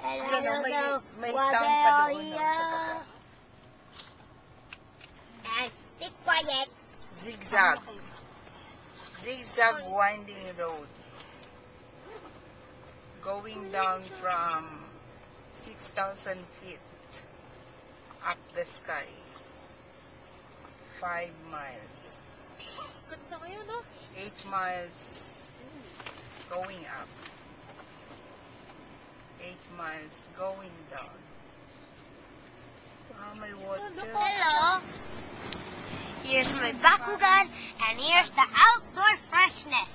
Yan o, may town pa doon no, sa baba. And be quiet. Zigzag. Zigzag winding road. Going down from 6,000 feet up the sky. 5 miles. Ganda kayo, no? 8 miles going up. 8 miles going down. May water. Hello. Here's my Bakugan, and here's the outdoor freshness.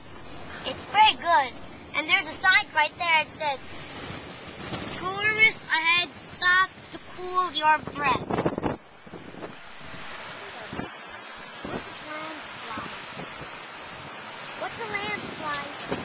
It's very good. And there's a sign right there that says, tourists ahead, stop to cool your breath. What's a landslide?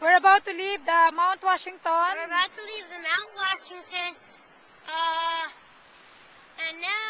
We're about to leave the Mount Washington. We're about to leave the Mount Washington. And now